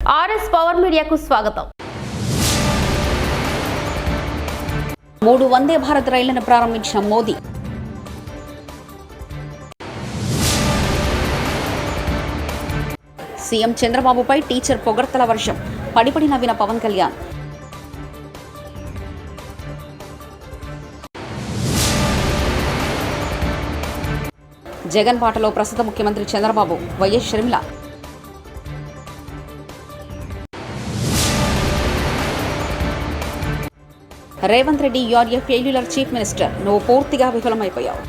RS power మీడియాకు స్వాగతం. 3 వందే భారత్ రైళ్లను ప్రారంభించిన మోదీ. సీఎం చంద్రబాబుపై టీచర్ పొగడ్తల వర్షం, పడిపడి నవ్విన పవన్ కళ్యాణ్. జగన్ బాటలో ప్రస్తుత ముఖ్యమంత్రి Chandrababu, YS Sharmila. Revanth Reddy, you are a failure chief minister, నువ్వు పూర్తిగా విఫలమైపోయావు.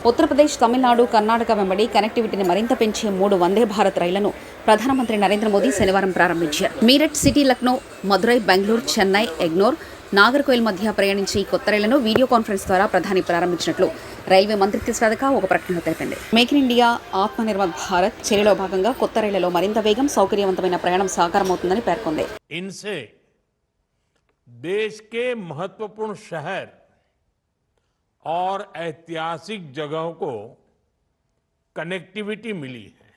ఉత్తరప్రదేశ్, తమిళనాడు, కర్ణాటక వెంబడి కనెక్టివిటీని మరింత పెంచే 3 వందే భారత్ రైళ్లను ప్రధానమంత్రి నరేంద్ర మోదీ శనివారం ప్రారంభించారు. మీరట్ సిటీ, లక్నో, మదురై, బెంగళూరు, చెన్నై, ఎగ్నోర్, నాగర్కోయిల్ మధ్య ప్రయాణించే ఈ కొత్త రైళ్లను వీడియో కాన్ఫరెన్స్ ద్వారా ప్రధాని ప్రారంభించినట్లు రైల్వే మంత్రిత్వ శాఖ ఒక ప్రకటనలో తెలిపింది. Make in India, Atmanirbhar Bharat చర్యలో భాగంగా కొత్త రైళ్లలో మరింత వేగం, సౌకర్యవంతమైన ప్రయాణం సాకారమవుతుందని పేర్కొంది. देश के महत्वपूर्ण शहर और ऐतिहासिक जगहों को कनेक्टिविटी मिली है.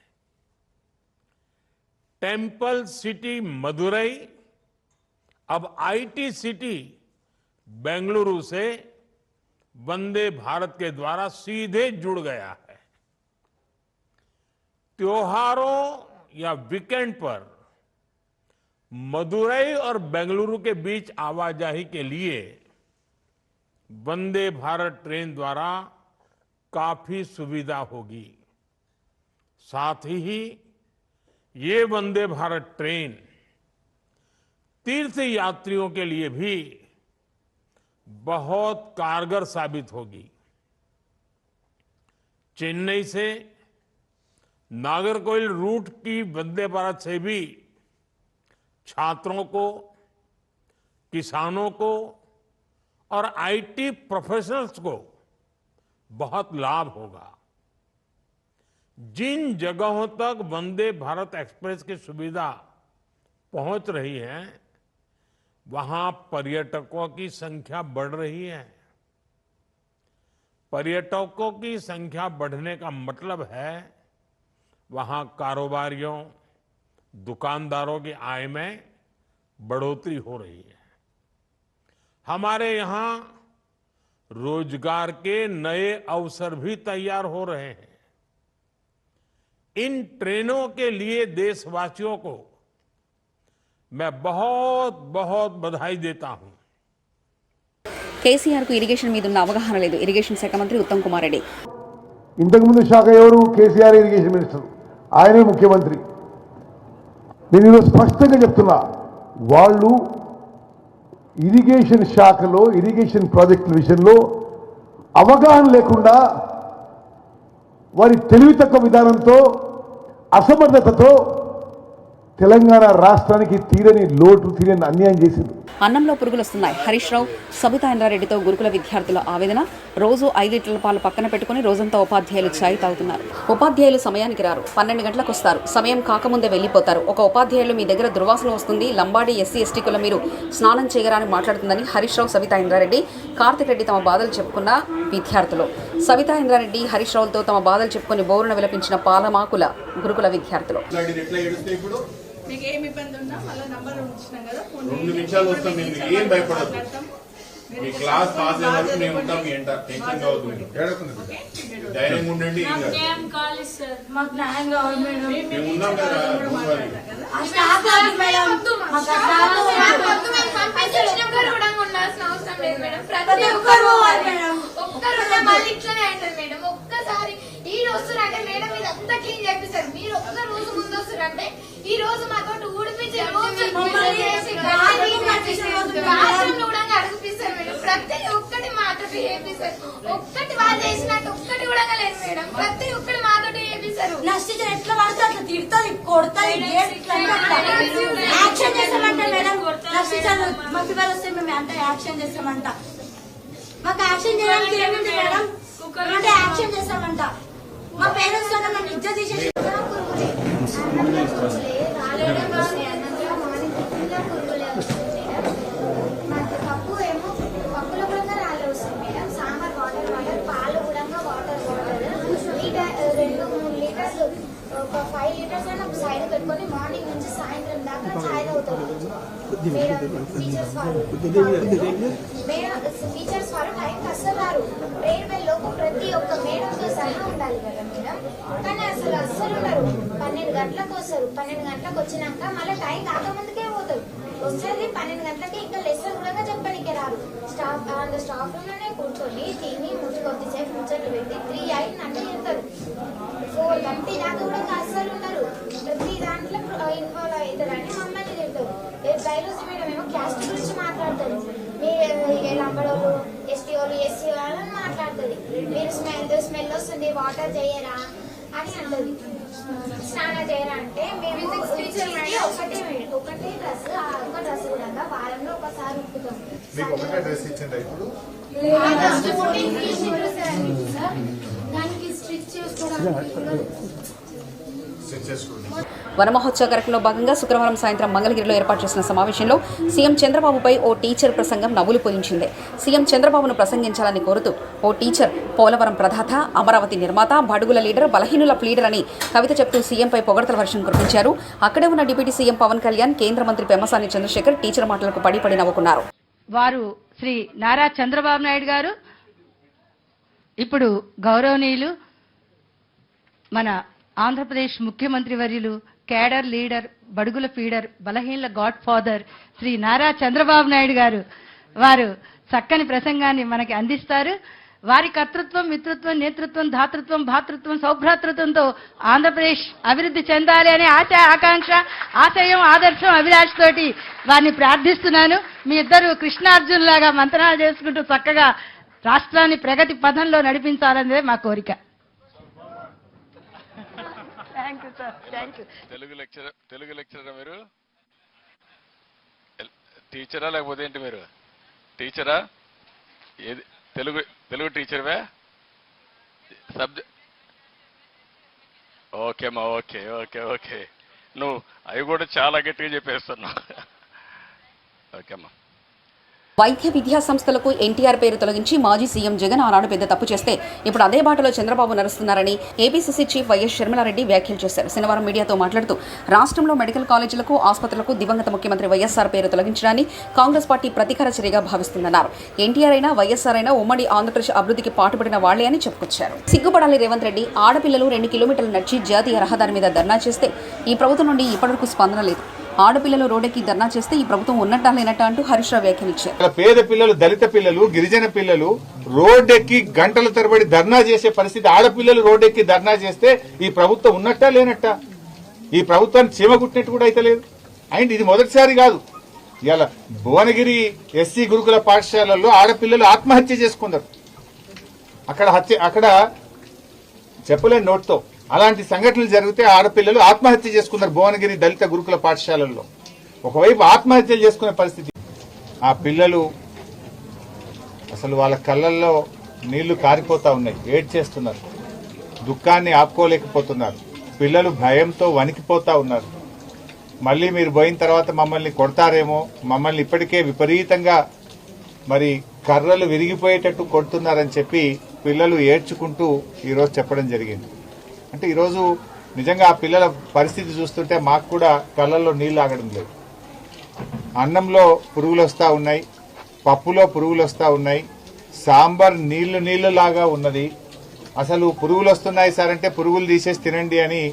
टेम्पल सिटी मदुरई अब आईटी सिटी बेंगलुरु से वंदे भारत के द्वारा सीधे जुड़ गया है. त्योहारों या वीकेंड पर मदुरई और बेंगलुरु के बीच आवाजाही के लिए वंदे भारत ट्रेन द्वारा काफी सुविधा होगी. साथ ही ये वंदे भारत ट्रेन तीर्थ यात्रियों के लिए भी बहुत कारगर साबित होगी. चेन्नई से नागरकोइल रूट की वंदे भारत से भी छात्रों को, किसानों को और आईटी प्रोफेशनल्स को बहुत लाभ होगा. जिन जगहों तक वंदे भारत एक्सप्रेस की सुविधा पहुंच रही है, वहां पर्यटकों की संख्या बढ़ रही है. पर्यटकों की संख्या बढ़ने का मतलब है वहां कारोबारियों, दुकानदारों की आय में बढ़ोतरी हो रही है. हमारे यहां रोजगार के नए अवसर भी तैयार हो रहे हैं. इन ट्रेनों के लिए देशवासियों को मैं बहुत बहुत बधाई देता हूं. కేసీఆర్ కు ఇరిగేషన్ మీద ఉన్న అవగాహన లేదు. ఇరిగేషన్ శాఖ మంత్రి ఉత్తమ్ కుమార్ రెడ్డి. ఇంతకుముందు శాఖ ఎవరు? కేసీఆర్ ఇరిగేషన్ మినిస్టర్, ఆయనే ముఖ్యమంత్రి. నేను స్పష్టంగా చెప్తున్నా, వాళ్ళు ఇరిగేషన్ శాఖలో ఇరిగేషన్ ప్రాజెక్టుల విషయంలో అవగాహన లేకుండా వారి తెలివి తక్కువ విధానంతో, అసమర్థతతో తెలంగాణ రాష్ట్రానికి తీరని లోటు, తీరని అన్యాయం చేసింది. అన్నంలో పురుగులు వస్తున్నాయి. హరీష్ రావు, సబితా ఇంద్రారెడ్డితో గురుకుల విద్యార్థుల ఆవేదన. రోజు 5 లీటర్ల పాలు పక్కన పెట్టుకుని రోజంతా ఉపాధ్యాయులు ఛాయ్ తాగుతున్నారు. ఉపాధ్యాయులు సమయానికి రారు, 12 గంటలకు వస్తారు, సమయం కాకముందే వెళ్లిపోతారు. ఒక ఉపాధ్యాయులు మీ దగ్గర దుర్వాసన వస్తుంది, లంబాడి ఎస్సీ ఎస్టీ కుల మీరు స్నానం చేయగలని మాట్లాడుతుందని హరీష్ రావు, సబితా ఇంద్రారెడ్డి, కార్తిక్ రెడ్డి తమ బాధలు చెప్పుకున్న విద్యార్థులు. సబితా ఇంద్రారెడ్డి, హరీష్ రావులతో తమ బాధలు చెప్పుకుని బోరున విలపించిన పాలమాకుల గురుకుల విద్యార్థులు. మీకు ఏమి ఇబ్బంది ఉన్నా మళ్ళీ నంబర్ ఉంచినాం కదా, 2 నిమిషాలు వస్తాం. మీరు ఏం భయపడదు. మీ క్లాస్ పాస్ అయ్యే వరకు మేము ఉంటాం. మీ ఎంటర్ టెన్షన్ కావద్దు. ధైర్యంగా ఉండండి. మాకు న్యాయం కావాలి మేడం. మేము ఉన్నాం కదా. ఒక్కసారి ఈ రోజు అంటే మేడం ఇదంతా క్లీన్ చేపిస్తారు. మీరు ఒక్క రోజు ముందు వస్తారంటే ఈ రోజు మాతో ఊడిపించే రోజు అడిగిపిస్తారు మేడం. ప్రతి ఒక్కటి మాతో చేపిస్తారు. ఒక్కటి వాళ్ళు చేసినట్టు ఒక్కటి కూడా లేదు మేడం. ప్రతి ఒక్కటి మాతో చేపిస్తారు. నష్టం ఎట్లా పడితే అట్లా తిడుతుంది, కొడుతుంది, యాక్షన్ చేస్తామంట మేడం. నష్టాలు మాకు ఇవాళ వస్తే మేము అంటే యాక్షన్ చేస్తామంట. మాకు యాక్షన్ చేయడానికి ఏముంది మేడం? అంటే యాక్షన్ చేస్తామంట. మా పేరెంట్స్ కన్నా మేము ఇజ్జత్ తీసేసి పప్పు ఏమో పప్పులో కూడా రాళ్ళు వస్తాయి మేడం. సాంబార్ వాటర్, పాలు కూడా వాటర్, 2-3 లీటర్లు ఒక 5 లీటర్స్ అయినా సైడ్ పెట్టుకొని మార్నింగ్ నుంచి సాయంత్రం దాకా చాయ్ తాగుతారు మేడం. టీచర్స్ వాళ్ళు టైంకి అస్సలు రారు. ప్రేయర్ బెల్ లోపు ప్రతి ఒక్క మేడంతో సహా ఉండాలి కదా మేడం, కానీ అస్సలు ఉండరు. 12 గంటలకు వస్తారు. 12 గంటలకు వచ్చినాక మళ్ళీ టైం కాకముందుకే పోతారు. వస్తుంది 12 గంటలకి ఇంకా లెసన్ కూడా చెప్పడానికి రారు. స్టాఫ్ రూమ్ లోనే కూర్చొని తిని కొద్దిసేపు ముచ్చట్లు పెట్టి 3 అయినట్టు చెప్తారు. 4:30 దాకా కూడా అస్సలు ఉండరు. ప్రతి దాంట్లో ఇన్వాల్వ్ అవుతారని మమ్మల్ని చెప్తారు. బయాలజీ మేడం ఏమో క్యాస్ట్ గురించి మాట్లాడతారు. మీరు లంబడోళ్ళు, ఎస్టీ వాళ్ళు, ఎస్సీ వాళ్ళని మాట్లాడుతుంది. మీరు స్మెల్ వస్తుంది వాటర్ చేయరా అని అంటుంది. స్నానం చేయరా అంటే మేము ఒకటే డ్రెస్, ఒక డ్రెస్ కూడా వారంలో ఒకసారి ఉప్పుతాం. దానికి స్టిచ్ వన మహోత్సవ కార్యక్రమంలో భాగంగా శుక్రవారం సాయంత్రం మంగళగిరిలో ఏర్పాటు చేసిన సమావేశంలో సీఎం చంద్రబాబుపై ఓ టీచర్ ప్రసంగం నవ్వులు పూరించింది. సీఎం చంద్రబాబును ప్రసంగించాలని కోరుతూ ఓ టీచర్ పోలవరం ప్రదాత, అమరావతి నిర్మాత, బడుగుల లీడర్, బలహీనుల ప్లీడర్ అని కవిత చెప్తూ సీఎంపై పొగడ్తల వర్షం కురిపించారు. అక్కడే ఉన్న డిప్యూటీ సీఎం పవన్ కళ్యాణ్, కేంద్ర మంత్రి పెమ్మసాని చంద్రశేఖర్ టీచర్ మాటలకు పడి నవ్వుకున్నారు. వారు శ్రీ నారా చంద్రబాబు నాయుడు గారు, ఇప్పుడు గౌరవనీయులు మన ఆంధ్రప్రదేశ్ ముఖ్యమంత్రి వర్యులు, కేడర్ లీడర్, బడుగుల ఫీడర్, బలహీనల గాడ్ ఫాదర్ శ్రీ నారా చంద్రబాబు నాయుడు గారు వారు చక్కని ప్రసంగాన్ని మనకి అందిస్తారు. వారి కర్తృత్వం, మిత్రత్వం, నేతృత్వం, ధాతృత్వం, భాతృత్వం, సౌభ్రాతృత్వంతో ఆంధ్రప్రదేశ్ అభివృద్ధి చెందాలి అనే ఆశ, ఆకాంక్ష, ఆశయం, ఆదర్శం, అభిలాష తోటి వారిని ప్రార్థిస్తున్నాను. మీ ఇద్దరు కృష్ణార్జునులాగా మంత్రాలు చేసుకుంటూ చక్కగా రాష్ట్రాన్ని ప్రగతి పథంలో నడిపించాలనేదే మా కోరిక. తెలుగు లెక్చరర్ మీరు? టీచరా లేకపోతే ఏంటి మీరు? టీచరా? ఏది తెలుగు టీచర్వే? సబ్జెక్ట్ ఓకేమ్మా, ఓకే ఓకే ఓకే. నువ్వు అవి కూడా చాలా గట్టిగా చెప్పేస్తున్నావు. ఓకేమ్మా. వైద్య విద్యా సంస్థలకు ఎన్టీఆర్ పేరు తొలగించి మాజీ సీఎం జగన్ ఆనాడు పెద్ద తప్పు చేస్తే ఇప్పుడు అదే బాటలో చంద్రబాబు నడుస్తున్నారని ఏపీసీసీ చీఫ్ వైఎస్ షర్మిలారెడ్డి వ్యాఖ్యలు చేశారు. శనివారం మీడియాతో మాట్లాడుతూ రాష్ట్రంలో మెడికల్ కాలేజీలకు, ఆసుపత్రులకు దివంగత ముఖ్యమంత్రి వైఎస్ఆర్ పేరు తొలగించడాన్ని కాంగ్రెస్ పార్టీ ప్రతీకార చర్యగా భావిస్తుందన్నారు. ఎన్టీఆర్ అయినా వైఎస్ఆర్ అయినా ఉమ్మడి ఆంధ్రప్రదేశ్ అభివృద్ధికి పాటుపడిన వాళ్లే అని చెప్పుకొచ్చారు. సిగ్గుపడాలి రేవంత్ రెడ్డి. ఆడపిల్లలు 2 కిలోమీటర్లు నడిచి జాతీయ రహదారి మీద ధర్నా చేస్తే ఈ ప్రభుత్వం నుండి ఇప్పటివరకు స్పందన లేదు. ఆడపిల్లలు రోడ్డెక్కి ధర్నా చేస్తే ఈ ప్రభుత్వం ఉన్నట్టా లేనట్టా అంటూ హరీష్ రావు వ్యాఖ్యానించారు. పేద పిల్లలు, దళిత పిల్లలు, గిరిజన పిల్లలు రోడ్డెక్కి గంటల తరబడి ధర్నా చేసే పరిస్థితి. ఆడపిల్లలు రోడ్డెక్కి ధర్నా చేస్తే ఈ ప్రభుత్వం ఉన్నట్టా లేనట్టా? ఈ ప్రభుత్వాన్ని చీమగుట్టినట్టు కూడా అయితే లేదు. అండ్ ఇది మొదటిసారి కాదు. ఇలా భువనగిరి ఎస్సీ గురుకుల పాఠశాలల్లో ఆడపిల్లలు ఆత్మహత్య చేసుకున్నారు. అక్కడ చెప్పలేని నోట్తో అలాంటి సంఘటనలు జరిగితే ఆడపిల్లలు ఆత్మహత్య చేసుకున్నారు భువనగిరి దళిత గురుకుల పాఠశాలల్లో. ఒకవైపు ఆత్మహత్యలు చేసుకునే పరిస్థితి. ఆ పిల్లలు అసలు వాళ్ళ కళ్ళల్లో నీళ్లు కారిపోతా ఉన్నాయి, ఏడ్చేస్తున్నారు, దుఃఖాన్ని ఆపుకోలేకపోతున్నారు. పిల్లలు భయంతో వణికిపోతా ఉన్నారు. మళ్ళీ మీరు పోయిన తర్వాత మమ్మల్ని కొడతారేమో, మమ్మల్ని ఇప్పటికే విపరీతంగా మరి కర్రలు విరిగిపోయేటట్టు కొడుతున్నారని చెప్పి పిల్లలు ఏడ్చుకుంటూ ఈరోజు చెప్పడం జరిగింది. అంటే ఈరోజు నిజంగా ఆ పిల్లల పరిస్థితి చూస్తుంటే మాకు కూడా కళ్ళల్లో నీళ్లు ఆగడం లేదు. అన్నంలో పురుగులు వస్తూ ఉన్నాయి, పప్పులో పురుగులు వస్తూ ఉన్నాయి, సాంబార్ నీళ్లు లాగా ఉన్నది. అసలు పురుగులు వస్తున్నాయి సార్ అంటే పురుగులు తీసేసి తినండి అని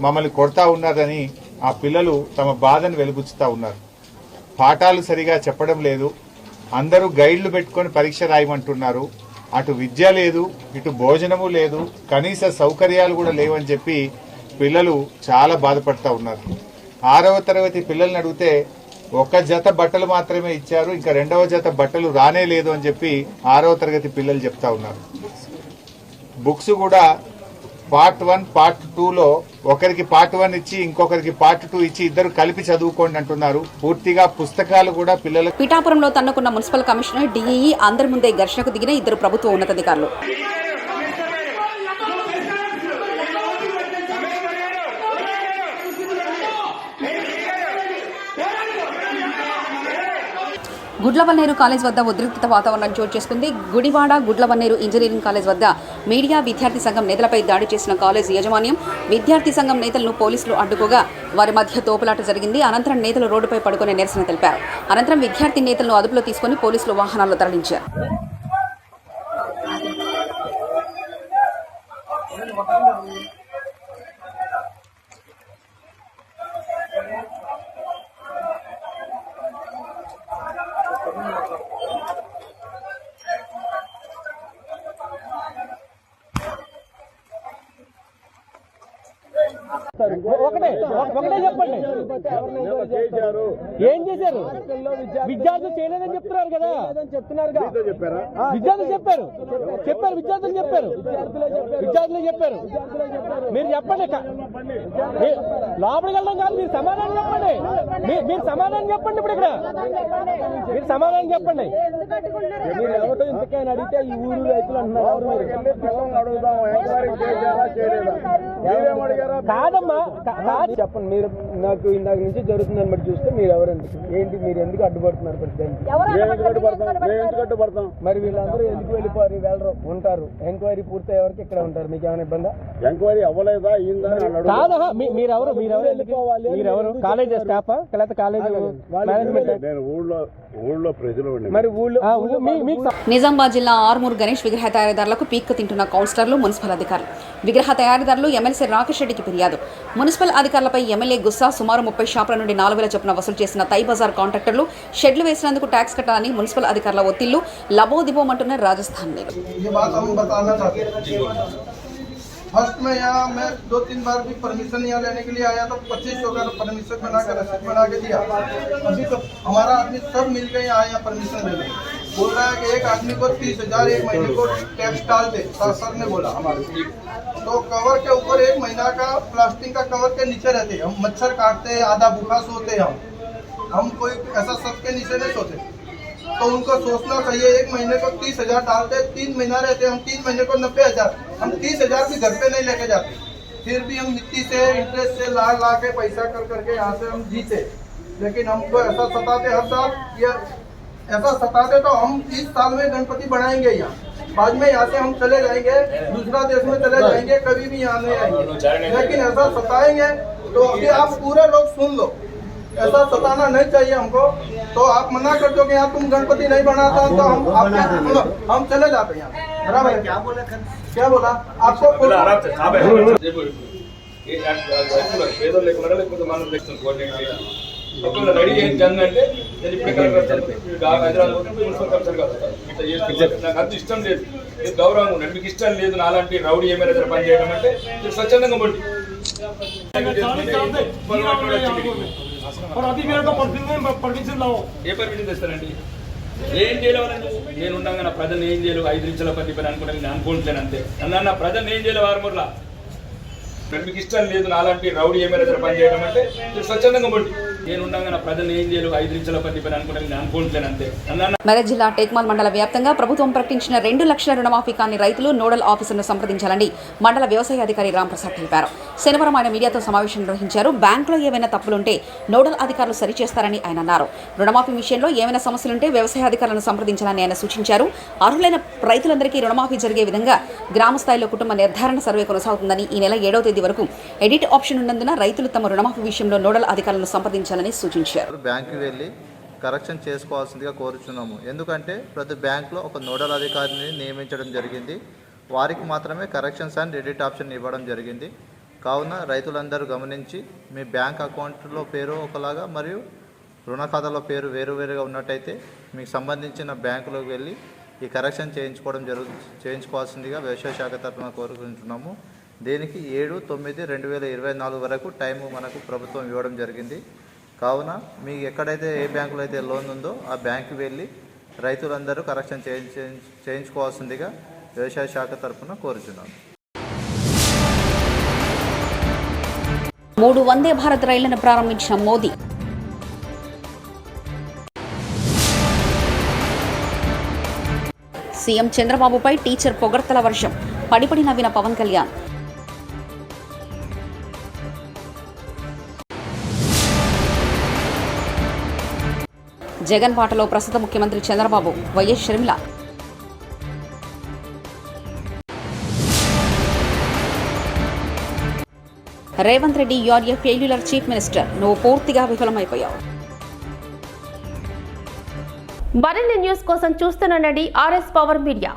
మమ్మల్ని కొడతా ఉన్నారని ఆ పిల్లలు తమ బాధను వెలుబుచ్చుతా ఉన్నారు. పాఠాలు సరిగా చెప్పడం లేదు, అందరూ గైడ్లు పెట్టుకొని పరీక్ష రాయమంటున్నారు. అటు విద్య లేదు, ఇటు భోజనము లేదు, కనీస సౌకర్యాలు కూడా లేవని చెప్పి పిల్లలు చాలా బాధపడతా ఉన్నారు. 6వ తరగతి పిల్లల్ని అడిగితే 1 జత బట్టలు మాత్రమే ఇచ్చారు, ఇంకా 2వ జత బట్టలు రానే లేదు అని చెప్పి 6వ తరగతి పిల్లలు చెప్తా ఉన్నారు. బుక్స్ కూడా పార్ట్ 1, పార్ట్ 2లో ఒకరికి పార్ట్ 1 ఇచ్చి ఇంకొకరికి పార్ట్ 2 ఇచ్చి ఇద్దరు కలిపి చదువుకోండి అంటున్నారు. పూర్తిగా పుస్తకాలు కూడా పిల్లలకు. పిఠాపురంలో తన్నుకున్న మున్సిపల్ కమిషనర్, డీఈఈ అందరి ముందే ఘర్షణకు దిగిన 2 ప్రభుత్వ ఉన్నతాధికారులు. గుడ్లవన్నేరు కాలేజ్ వద్ద ఉద్రిక్తత వాతావరణం చోటు చేసుకుంది. గుడివాడ గుడ్లవన్నేరు ఇంజనీరింగ్ కాలేజ్ వద్ద మీడియా విద్యార్థి సంఘం నేతలపై దాడి చేసిన కాలేజ్ యాజమాన్యం విద్యార్థి సంఘం నేతలను పోలీసులు అడ్డుకోగా వారి మధ్య తోపులాట జరిగింది. అనంతరం నేతలు రోడ్డుపై పడుకునే నిరసన తెలిపారు. అనంతరం విద్యార్థి నేతలను అదుపులో తీసుకుని పోలీసులు వాహనాల్లో తరలించారు. ఒకటే చెప్పండి, ఏం చేశారు? విద్యార్థులు చేయలేదని చెప్తున్నారు కదా, విద్యార్థులు చెప్పారు మీరు చెప్పండి. లోపలికి వెళ్ళడం కాదు, మీరు సమాధానం చెప్పండి. మీరు సమాధానం చెప్పండి. ఇప్పుడు ఇక్కడ మీరు సమాధానం చెప్పండి. మీరు ఎవరో ఇంతకైనా అడిగితే ఈ ఊరు రైతులు అంటున్నారు. కాదమ్మా, చెప్పండి. మీరు నాకు ఇందాక నుంచి జరుగుతుందని బట్టి చూస్తే మీరు ఎవరండి, ఏంటి, మీరు ఎందుకు అడ్డుపడుతున్నారు? మరి వీళ్ళందరూ ఎందుకు వెళ్ళరు ఉంటారు? ఎంక్వైరీ పూర్తి ఎవరికి ఇక్కడ ఉంటారు? మీకు ఏమైనా ఇబ్బంది? ఎంక్వైరీ అవ్వలేదా? కాదా? మీరెవరు వెళ్ళిపోవాలి? మీరెవరు? కాలేజ్ స్టాఫా లేకపోతే కాలేజ్ మేనేజ్మెంట్? ఊళ్ళో ప్రజలు. మరి ఊళ్ళో నిజామాబాద్ జిల్లా ఆర్మూర్ గణేష్ విగ్రహ తయారీదారులకు పీక్ తింటున్న కౌన్సిలర్లు, మున్సిపల్ అధికారులు. విగ్రహ తయారీదారులు ఎమ్మెల్సీ రాకేష్ రెడ్డికి ఫిర్యాదు. మున్సిపల్ అధికారులపై ఎమ్మెల్యే గుస్సా. సుమారు 30 షాపుల నుండి 4,000 చొప్పున వసూలు చేసిన తై బజార్ కాంట్రాక్టర్లు షెడ్లు వేసినందుకు ట్యాక్స్ కట్టాలని మున్సిపల్ అధికారుల ఒత్తిళ్లు. లబోదిబోమంటున్న రాజస్థాన్. फर्स्ट में यहाँ मैं 2-3 बार भी परमिशन यहाँ लेने के लिए आया तो 2500 का परमिशन बना कर रसीद बना के दिया। अभी तो हमारा आदमी सब मिल के यहाँ आया परमिशन लेने, बोल रहा है कि एक आदमी को 30,000 एक महीने को टैक्स डाल दे। सर ने बोला हमारे तो कवर के ऊपर 1 महीना का प्लास्टिक का कवर के नीचे रहते हम मच्छर काटते, आधा भूखा सोते हम कोई ऐसा सब के नीचे नहीं सोते। तो उनको सोचना चाहिए, 1 महीने को 30,000 डालते, 3 महीना रहते, हम 3 महीने को 90,000, हम 30,000 भी घर पे नहीं लेके जाते। फिर भी हम मिट्टी से इंटरेस्ट से ला के पैसा कर करके यहाँ से हम जीते। लेकिन हमको ऐसा सताते हर साल, ये ऐसा सताते तो हम इस साल में गणपति बनाएंगे यहाँ, बाद में यहाँ से हम चले जाएंगे, दूसरा देश में चले जाएंगे, कभी भी यहाँ नहीं आएंगे। लेकिन ऐसा सताएंगे तो अभी आप पूरे लोग सुन लो, ऐसा सताना नहीं चाहिए हमको। तो आप मना कर दो कि यहाँ तुम गणपति नहीं बनाता तो हम चले जाते यहाँ। बराबर? क्या बोला आपको? రెడీ చేయించండి నేను ఇప్పుడే హైదరాబాద్ మున్సిపల్ కమిషనర్ గారు నాకు అంత ఇష్టం లేదు, మీకు గౌరవం ఉండండి. మీకు ఇష్టం లేదు నాలాంటి రౌడీ ఏమైనా దగ్గర పని చేయడం అంటే మీరు స్వచ్ఛందంగా పండి. ఏ పర్మిషన్ తెస్తానండి? ఏం చేయలేవాలండి? నేను ఉండగా నా ప్రజలు ఏం చేయలేవు, 5 నిమిషాల పని అనుకుంటాను, నేను అనుకుంటున్నాను అంతే. నా ప్రజలు ఏం చేయలేవు ఆరుమూర్లా. మీకు ఇష్టం లేదు నాలాంటి రౌడీ ఏమైనా దగ్గర పని చేయడం అంటే మీరు స్వచ్ఛందంగా పండి. నేను ఉండగా నా ప్రజలు ఏం చేయలేవు, 5 నిమిషాల పని అనుకుంటాను, నేను అనుకుంటున్నాను అంతే. మెదక్ జిల్లా టేక్మాల్ మండల వ్యాప్తంగా ప్రభుత్వం ప్రకటించిన 2 లక్షల రుణమాఫీ కాని రైతులు నోడల్ ఆఫీసర్ను సంప్రదించాలని మండల వ్యవసాయ అధికారి రాంప్రసాద్ తెలిపారు. శనివారం ఆయన మీడియాతో సమావేశం నిర్వహించారు. బ్యాంకులో ఏవైనా తప్పులుంటే నోడల్ అధికారులు సరిచేస్తారని ఆయన అన్నారు. రుణమాఫీ విషయంలో ఏమైనా సమస్యలుంటే వ్యవసాయ అధికారులను సంప్రదించాలని ఆయన సూచించారు. అర్హులైన రైతులందరికీ రుణమాఫీ జరిగే విధంగా గ్రామ స్థాయిలో కుటుంబ నిర్ధారణ సర్వే కొనసాగుతుందని, ఈ నెల 7వ తేదీ వరకు ఎడిట్ ఆప్షన్ ఉన్నందున రైతులు తమ రుణమాఫీ విషయంలో నోడల్ అధికారులను సంప్రదించాలని సూచించారు. బ్యాంకు వెళ్ళి కరెక్షన్ చేసుకోవాల్సిందిగా కోరుచున్నాము. ఎందుకంటే ప్రతి బ్యాంకులో ఒక నోడల్ అధికారిని నియమించడం జరిగింది. వారికి మాత్రమే కరెక్షన్స్ అండ్ ఎడిట్ ఆప్షన్ ఇవ్వడం జరిగింది. కావున రైతులందరూ గమనించి మీ బ్యాంక్ అకౌంట్లో పేరు ఒకలాగా మరియు రుణ ఖాతాలో పేరు వేరువేరుగా ఉన్నట్టయితే మీకు సంబంధించిన బ్యాంకులోకి వెళ్ళి ఈ కరెక్షన్ చేయించుకోవాల్సిందిగా వ్యవసాయ శాఖ తరఫున కోరుకుంటున్నాము. దీనికి 7/9/2024 వరకు టైము మనకు ప్రభుత్వం ఇవ్వడం జరిగింది. కావున మీకు ఎక్కడైతే ఏ బ్యాంకులో అయితే లోన్ ఉందో ఆ బ్యాంకు వెళ్ళి రైతులందరూ కరెక్షన్ చేయించుకోవాల్సిందిగా వ్యవసాయ శాఖ తరఫున కోరుచున్నాము. 3 వందే భారత్ రైళ్లను ప్రారంభించిన మోదీ. సీఎం చంద్రబాబుపై టీచర్ పొగడ్తల వర్షం. పడిపడి నవ్విన పవన్ కళ్యాణ్. జగన్ బాటలో ప్రస్తుత ముఖ్యమంత్రి Chandrababu, YS Sharmila. Revanth Reddy, you are a failure chief minister. నువ్వు పూర్తిగా విఫలమైపోయావు. మరిన్ని న్యూస్ కోసం చూస్తూనండి RS పవర్ మీడియా.